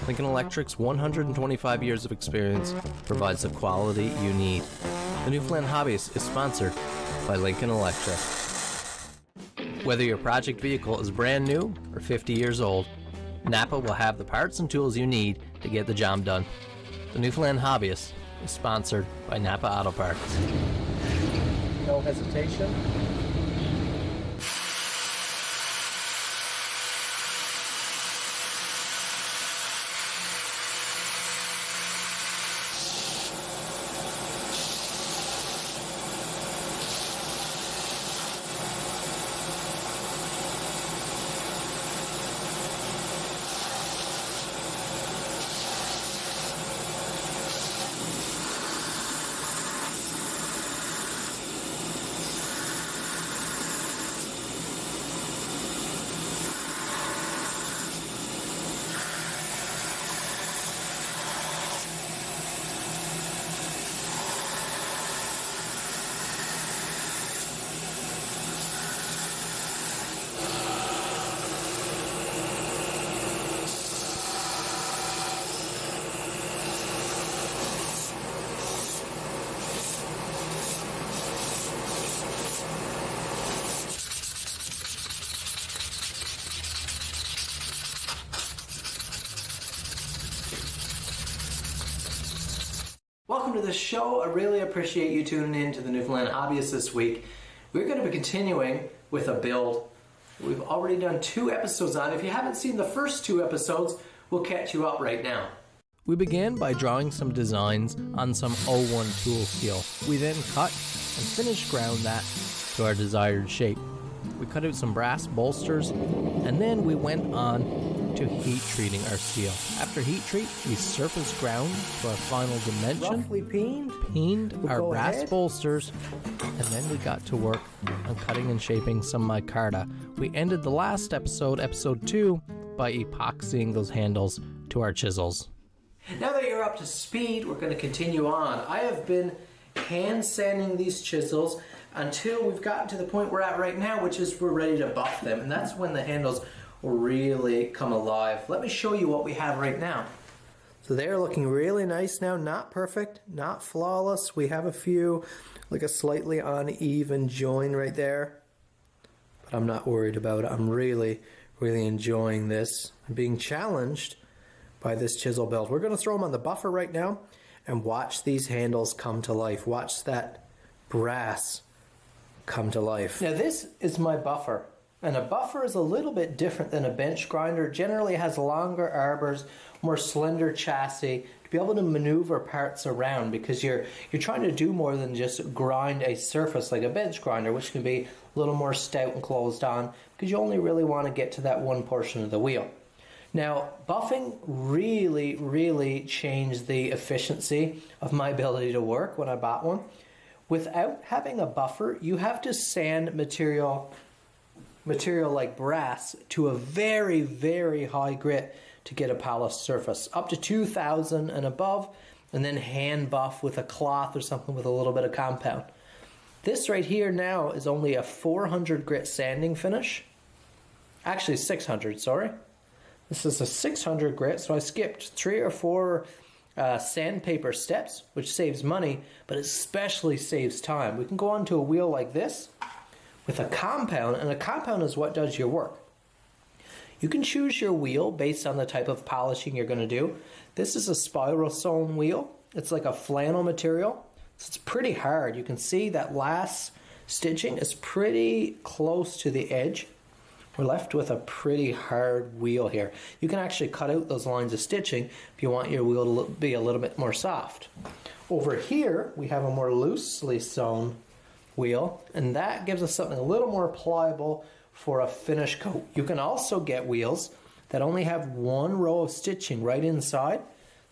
Lincoln Electric's 125 years of experience provides the quality you need. The Newfoundland Hobbyist is sponsored by Lincoln Electric. Whether your project vehicle is brand new or 50 years old, Napa will have the parts and tools you need to get the job done. The Newfoundland Hobbyist is sponsored by Napa Auto Parts. No hesitation. Welcome to the show. I really appreciate you tuning in to the Newfoundland Hobbyist this week. We're going to be continuing with a build we've already done 2 episodes on. If you haven't seen the first 2 episodes, we'll catch you up right now. We began by drawing some designs on some 01 tool steel. We then cut and finished ground that to our desired shape. We cut out some brass bolsters, and then we went on to heat treating our steel. After heat treat, we surface ground to our final dimension, Roughly peened our brass bolsters, and then we got to work on cutting and shaping some micarta. We ended the last episode, episode 2, by epoxying those handles to our chisels. Now that you're up to speed, we're going to continue on. I have been hand sanding these chisels until we've gotten to the point we're at right now, which is we're ready to buff them, and that's when the handles will really come alive. Let me show you what we have right now. So they're looking really nice now, not perfect, not flawless. We have a few, like a slightly uneven join right there, but I'm not worried about it. I'm really enjoying this. I'm being challenged by this chisel build. We're going to throw them on the buffer right now and watch these handles come to life. Watch that brass come to life. Now this is my buffer. And a buffer is a little bit different than a bench grinder. It generally has longer arbors, more slender chassis to be able to maneuver parts around, because you're trying to do more than just grind a surface like a bench grinder, which can be a little more stout and closed on, because you only really want to get to that one portion of the wheel. Now, buffing really changed the efficiency of my ability to work when I bought one. Without having a buffer, you have to sand material like brass to a very high grit to get a polished surface, up to 2000 and above, and then hand buff with a cloth or something with a little bit of compound. This right here now is only a 400 grit sanding finish. Actually 600, sorry. This is a 600 grit, so I skipped 3 or 4 sandpaper steps, which saves money, but especially saves time. We can go onto a wheel like this with a compound, and a compound is what does your work. You can choose your wheel based on the type of polishing you're going to do. This is a spiral sewn wheel. It's like a flannel material, so it's pretty hard. You can see that last stitching is pretty close to the edge. We're left with a pretty hard wheel here. You can actually cut out those lines of stitching if you want your wheel to be a little bit more soft. Over here, we have a more loosely sewn wheel, and that gives us something a little more pliable for a finish coat. You can also get wheels that only have 1 row of stitching right inside.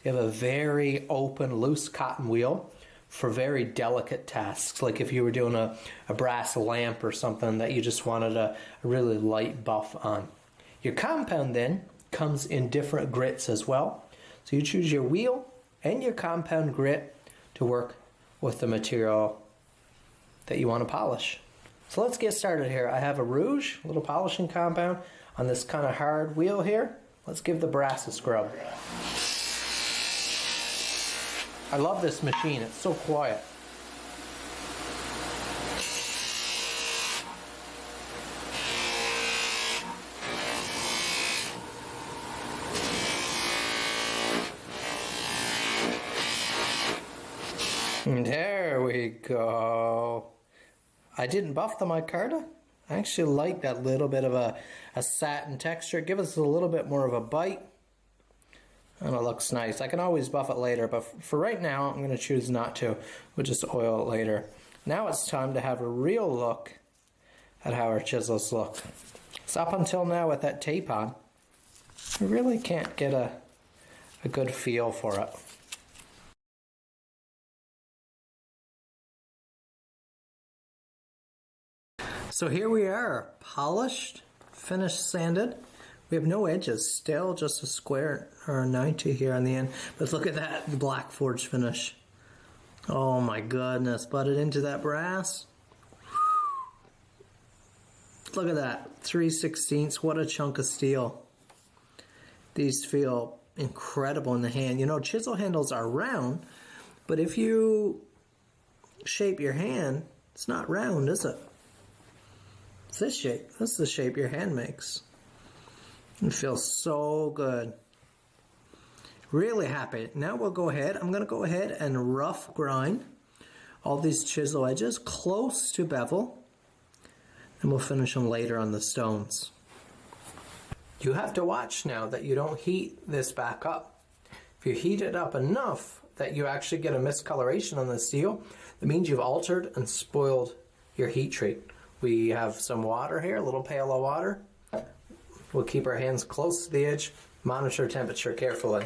You have a very open, loose cotton wheel for very delicate tasks, like if you were doing a brass lamp or something that you just wanted a really light buff on. Your compound then comes in different grits as well. So you choose your wheel and your compound grit to work with the material that you want to polish. So let's get started here. I have a rouge, a little polishing compound on this kind of hard wheel here. Let's give the brass a scrub. I love this machine, it's so quiet. There we go. I didn't buff the micarta. I actually like that little bit of a satin texture. Give us a little bit more of a bite. And it looks nice. I can always buff it later, but for right now, I'm going to choose not to. We'll just oil it later. Now it's time to have a real look at how our chisels look. So up until now with that tape on, I really can't get a good feel for it. So here we are, polished, finished, sanded. We have no edges, still just a square or a 90 here on the end. But look at that black forged finish. Oh my goodness, butted into that brass. Look at that, 3/16, what a chunk of steel. These feel incredible in the hand. You know, chisel handles are round, but if you shape your hand, it's not round, is it? It's this shape. That's the shape your hand makes. It feels so good. Really happy. Now we'll go ahead. I'm going to go ahead and rough grind all these chisel edges close to bevel. And we'll finish them later on the stones. You have to watch now that you don't heat this back up. If you heat it up enough that you actually get a miscoloration on the steel, that means you've altered and spoiled your heat treat. We have some water here, a little pail of water. We'll keep our hands close to the edge, monitor temperature carefully.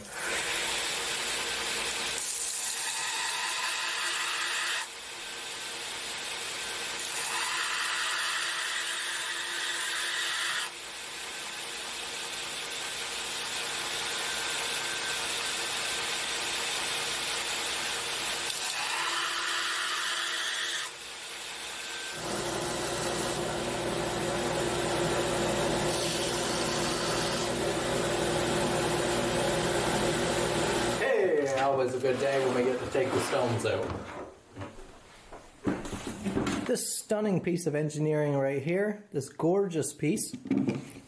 Always a good day when we get to take the stones out. This stunning piece of engineering right here, this gorgeous piece,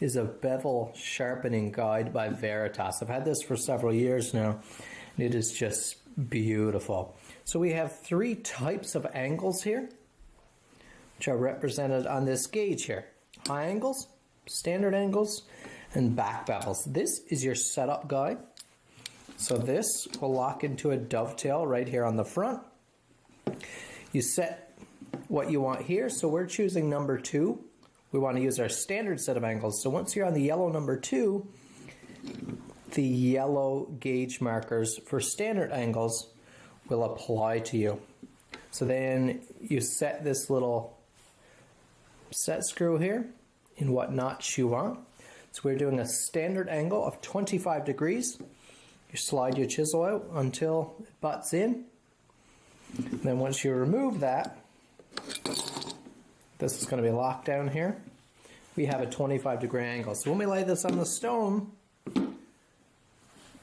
is a bevel sharpening guide by Veritas. I've had this for several years now, and it is just beautiful. So we have three types of angles here, which are represented on this gauge here. High angles, standard angles, and back bevels. This is your setup guide. So this will lock into a dovetail right here on the front. You set what you want here. So we're choosing number 2. We want to use our standard set of angles. So once you're on the yellow number 2, the yellow gauge markers for standard angles will apply to you. So then you set this little set screw here in what notch you want. So we're doing a standard angle of 25 degrees. You slide your chisel out until it butts in. And then once you remove that, this is going to be locked down here. We have a 25-degree angle. So when we lay this on the stone,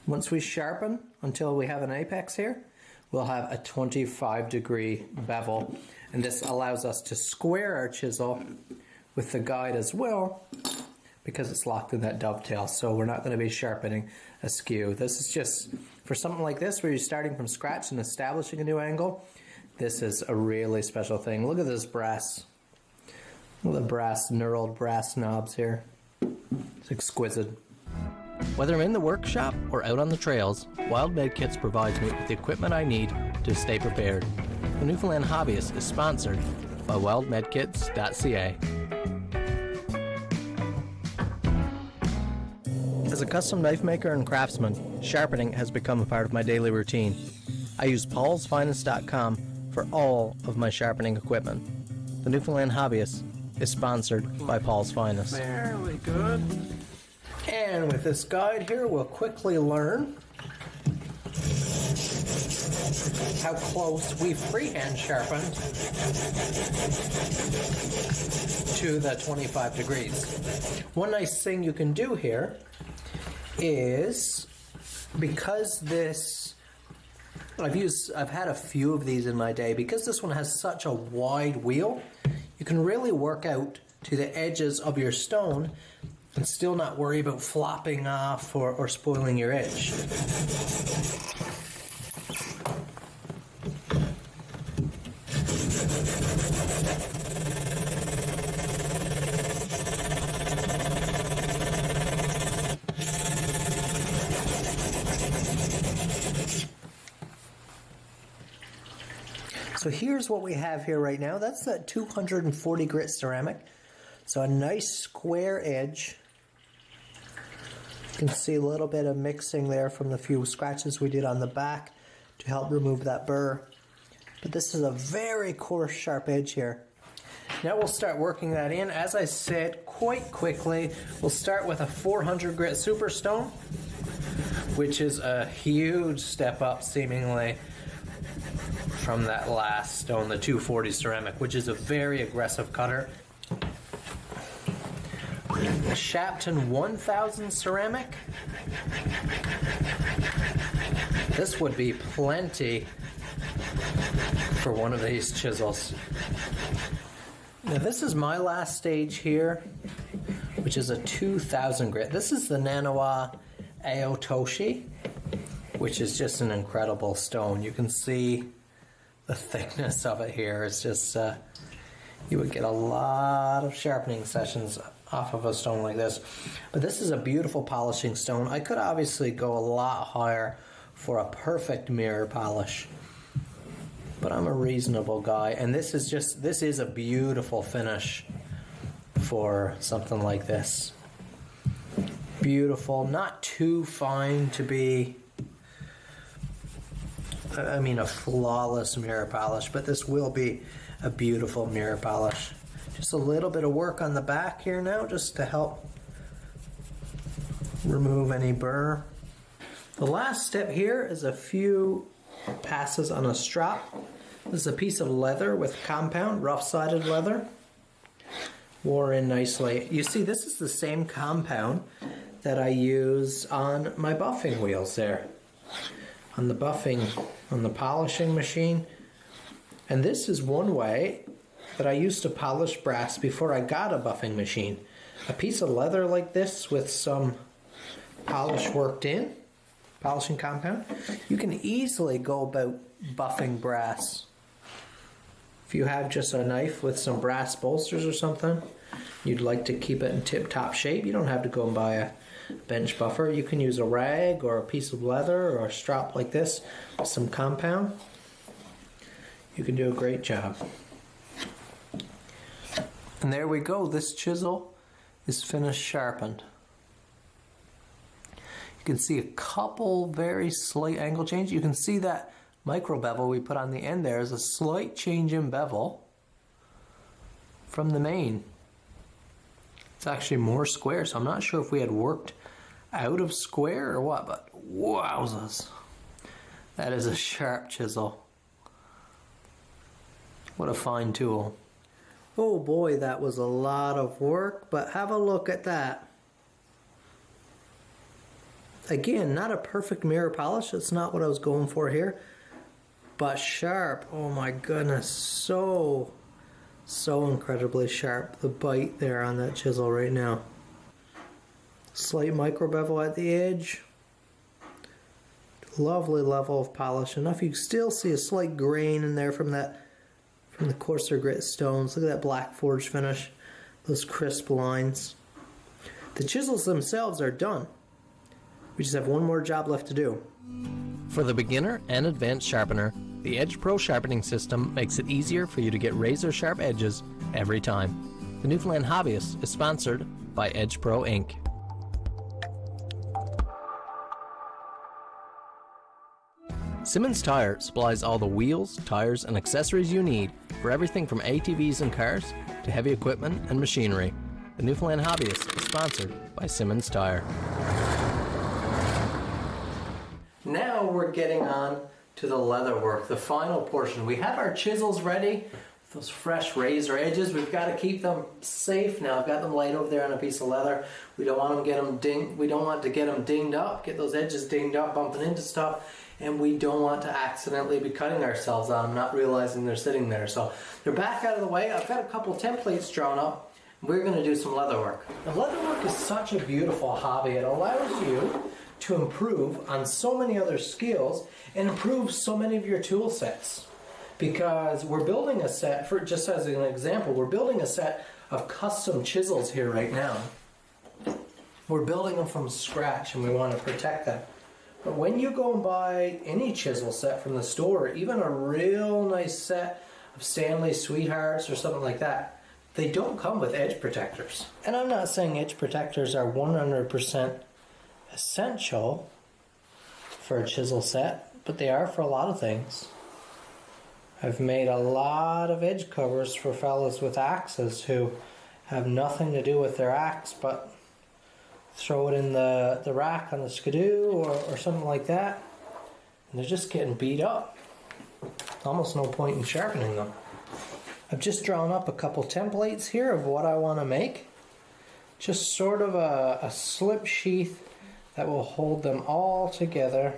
once we sharpen until we have an apex here, we'll have a 25-degree bevel. And this allows us to square our chisel with the guide as well, because it's locked in that dovetail, so we're not going to be sharpening askew. This is just, for something like this where you're starting from scratch and establishing a new angle, this is a really special thing. Look at this brass. Look at the brass, knurled brass knobs here. It's exquisite. Whether I'm in the workshop or out on the trails, Wild Med Kits provides me with the equipment I need to stay prepared. The Newfoundland Hobbyist is sponsored by wildmedkits.ca. As a custom knife maker and craftsman, sharpening has become a part of my daily routine. I use paulsfinest.com for all of my sharpening equipment. The Newfoundland Hobbyist is sponsored by Paul's Finest. Fairly good. And with this guide here, we'll quickly learn how close we've freehand sharpened to the 25 degrees. One nice thing you can do here is because this, I've had a few of these in my day, because this one has such a wide wheel, you can really work out to the edges of your stone and still not worry about flopping off or spoiling your edge. So here's what we have here right now. That's that 240 grit ceramic. So a nice square edge. You can see a little bit of mixing there from the few scratches we did on the back to help remove that burr. But this is a very coarse, sharp edge here. Now we'll start working that in. As I said, quite quickly, we'll start with a 400 grit superstone, which is a huge step up seemingly from that last stone, the 240 ceramic, which is a very aggressive cutter. The Shapton 1000 ceramic. This would be plenty for one of these chisels. Now this is my last stage here, which is a 2000 grit. This is the Nanawa Aotoshi, which is just an incredible stone. You can see the thickness of it here. It's just, you would get a lot of sharpening sessions off of a stone like this. But this is a beautiful polishing stone. I could obviously go a lot higher for a perfect mirror polish, but I'm a reasonable guy, and this is a beautiful finish for something like this. Beautiful, not too fine to be, I mean, a flawless mirror polish, but this will be a beautiful mirror polish. Just a little bit of work on the back here now, just to help remove any burr. The last step here is a few passes on a strap. This is a piece of leather with compound, rough-sided leather, wore in nicely. You see, this is the same compound that I use on my buffing wheels there, on the polishing machine. And this is one way that I used to polish brass before I got a buffing machine. A piece of leather like this with some polish worked in, polishing compound. You can easily go about buffing brass. If you have just a knife with some brass bolsters or something, you'd like to keep it in tip-top shape, you don't have to go and buy a bench buffer. You can use a rag or a piece of leather or a strap like this with some compound. You can do a great job. And there we go. This chisel is finished sharpened. You can see a couple very slight angle change. You can see that micro bevel we put on the end there is a slight change in bevel from the main. It's actually more square, so I'm not sure if we had worked out of square or what, but wowzers. That is a sharp chisel. What a fine tool. Oh boy, that was a lot of work, but have a look at that. Again, not a perfect mirror polish, that's not what I was going for here, but sharp. Oh my goodness, so incredibly sharp. The bite there on that chisel right now. Slight micro bevel at the edge. Lovely level of polish. Enough you can still see a slight grain in there from the coarser grit stones. Look at that black forged finish. Those crisp lines. The chisels themselves are done. We just have one more job left to do. For the beginner and advanced sharpener, the Edge Pro sharpening system makes it easier for you to get razor sharp edges every time. The Newfoundland Hobbyist is sponsored by Edge Pro Inc. Simmons Tire supplies all the wheels, tires, and accessories you need for everything from ATVs and cars to heavy equipment and machinery. The Newfoundland Hobbyist is sponsored by Simmons Tire. Now we're getting on to the leather work, the final portion. We have our chisels ready those fresh razor edges. We've got to keep them safe. Now I've got them laid over there on a piece of leather. We don't want we don't want to get them dinged up, get those edges dinged up, bumping into stuff, and we don't want to accidentally be cutting ourselves on them, not realizing they're sitting there. So they're back out of the way. I've got a couple templates drawn up. We're going to do some leather work. Now, leather work is such a beautiful hobby. It allows you to improve on so many other skills and improve so many of your tool sets. Because we're building a set, for just as an example, we're building a set of custom chisels here right now. We're building them from scratch and we want to protect them. But when you go and buy any chisel set from the store, even a real nice set of Stanley Sweethearts or something like that, they don't come with edge protectors. And I'm not saying edge protectors are 100% essential for a chisel set, but they are for a lot of things. I've made a lot of edge covers for fellas with axes who have nothing to do with their axe but throw it in the rack on the skidoo or something like that, and they're just getting beat up. Almost no point in sharpening them. I've just drawn up a couple templates here of what I want to make. Just sort of a slip sheath that will hold them all together,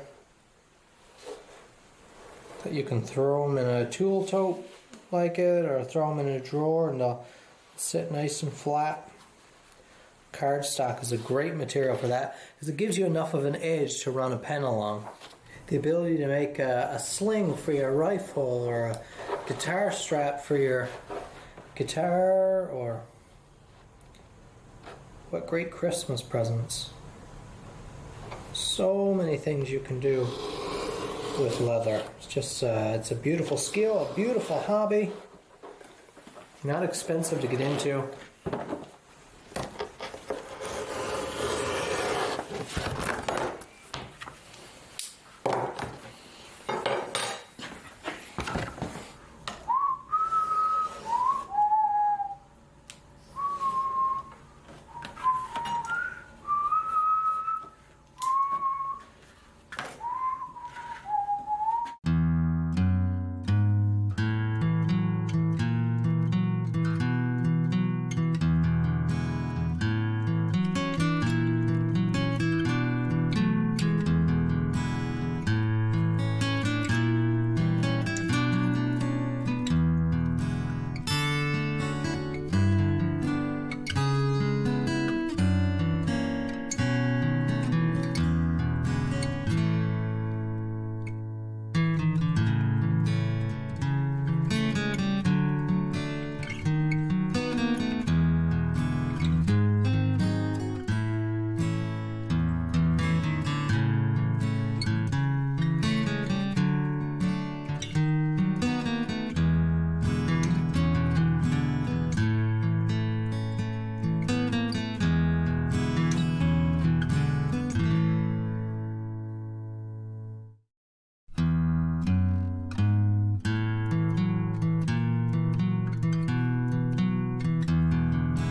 that you can throw them in a tool tote like it, or throw them in a drawer and they'll sit nice and flat. Cardstock is a great material for that because it gives you enough of an edge to run a pen along. The ability to make a sling for your rifle, or a guitar strap for your guitar, or what great Christmas presents. So many things you can do with leather. It's just it's a beautiful skill, a beautiful hobby, not expensive to get into.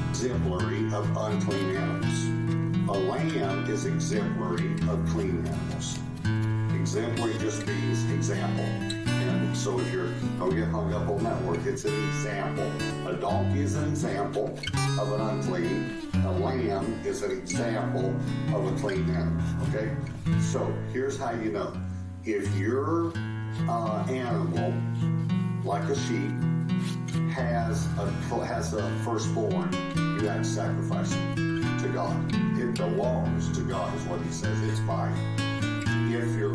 Exemplary of unclean animals. A lamb is exemplary of clean animals. Exemplary just means example. And so if don't get hung up on that word, it's an example. A donkey is an example of an unclean. A lamb is an example of a clean animal. Okay? So here's how you know. If your animal, like a sheep, has a firstborn, you have to sacrifice it to God. It belongs to God, is what he says. It's mine. If you're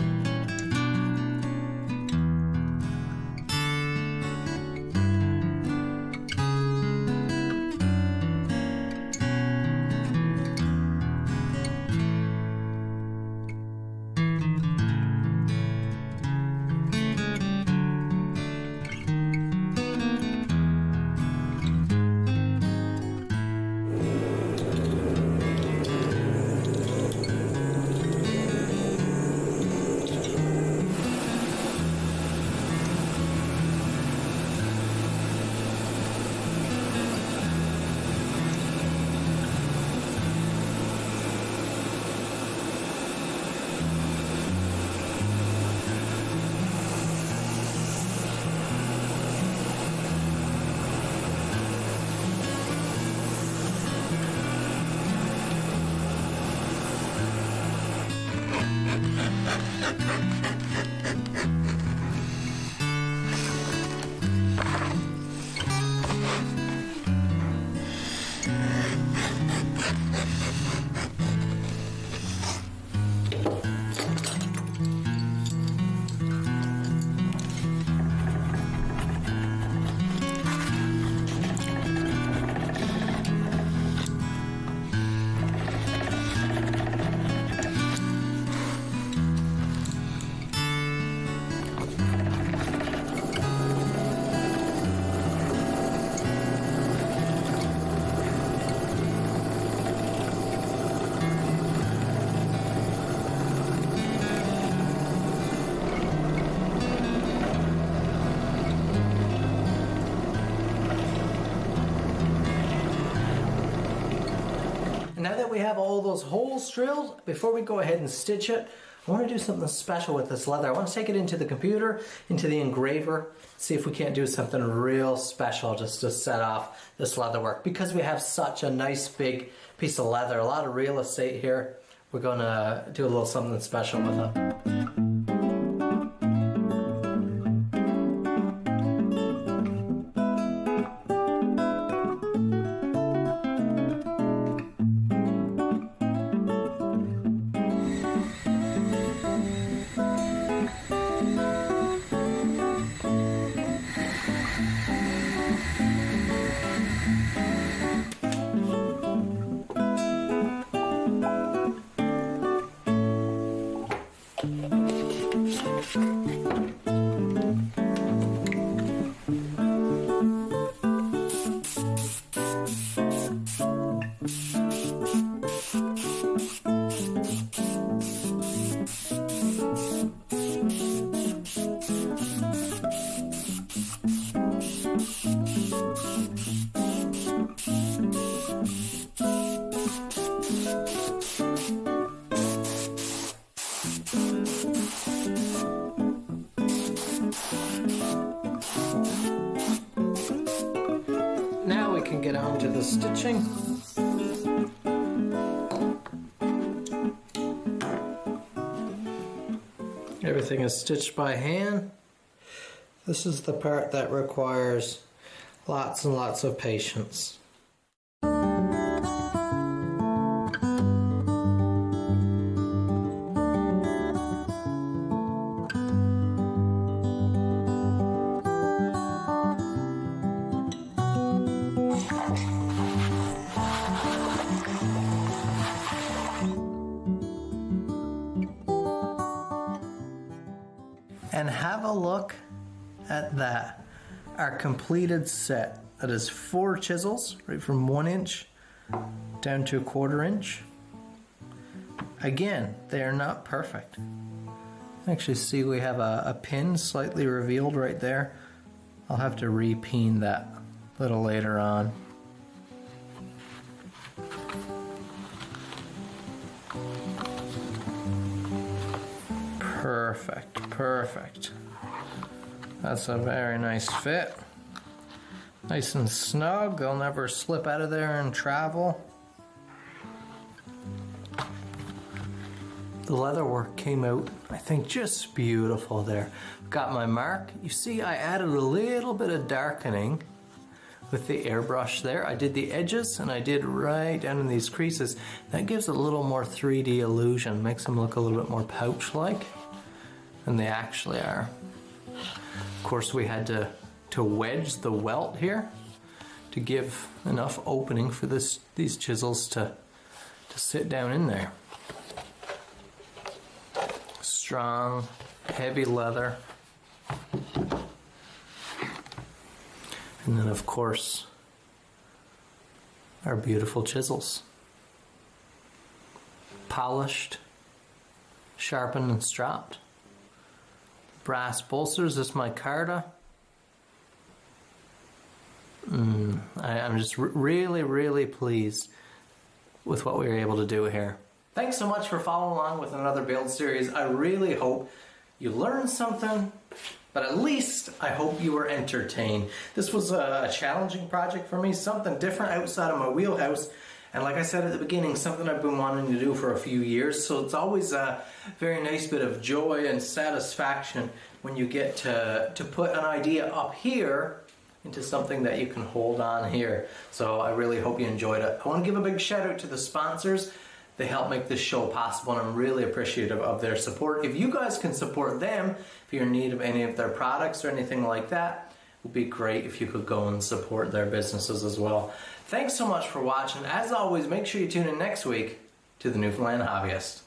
now that we have all those holes drilled, before we go ahead and stitch it, I want to do something special with this leather. I want to take it into the computer, into the engraver, see if we can't do something real special just to set off this leather work. Because we have such a nice big piece of leather, a lot of real estate here, we're going to do a little something special with it. Now we can get on to the stitching. Everything is stitched by hand. This is the part that requires lots and lots of patience. And have a look at that. Our completed set. That is 4 chisels, right from 1 inch down to 1/4 inch. Again, they are not perfect. Actually, see we have a pin slightly revealed right there. I'll have to re-peen that a little later on. Perfect, perfect. That's a very nice fit. Nice and snug, they'll never slip out of there and travel. The leather work came out, I think, just beautiful there. Got my mark. You see, I added a little bit of darkening with the airbrush there. I did the edges and I did right down in these creases. That gives a little more 3D illusion, makes them look a little bit more pouch-like than they actually are. Of course, we had to wedge the welt here to give enough opening for these chisels to sit down in there. Strong, heavy leather. And then, of course, our beautiful chisels. Polished, sharpened and stropped. Brass bolsters, this is micarta. I'm just really pleased with what we were able to do here. Thanks so much for following along with another build series. I really hope you learned something, but at least I hope you were entertained. This was a challenging project for me, something different outside of my wheelhouse. And like I said at the beginning, something I've been wanting to do for a few years. So it's always a very nice bit of joy and satisfaction when you get to put an idea up here into something that you can hold on here. So I really hope you enjoyed it. I want to give a big shout out to the sponsors. They help make this show possible, and I'm really appreciative of their support. If you guys can support them, if you're in need of any of their products or anything like that, it would be great if you could go and support their businesses as well. Thanks so much for watching. As always, make sure you tune in next week to the Newfoundland Hobbyist.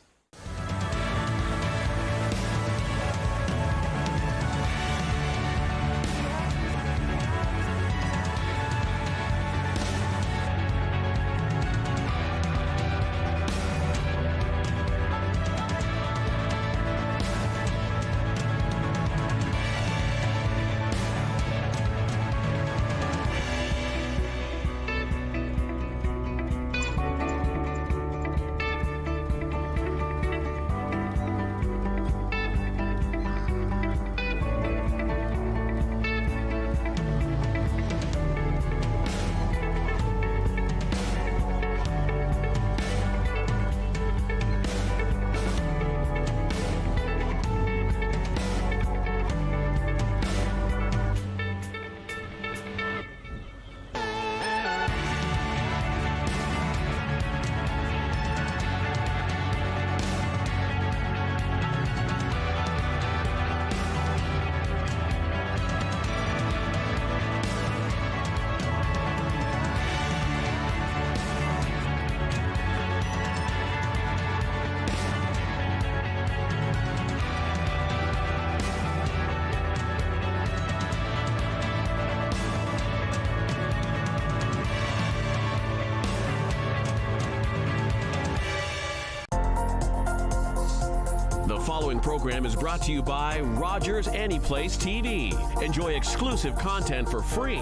following program is brought to you by Rogers Anyplace TV. Enjoy exclusive content for free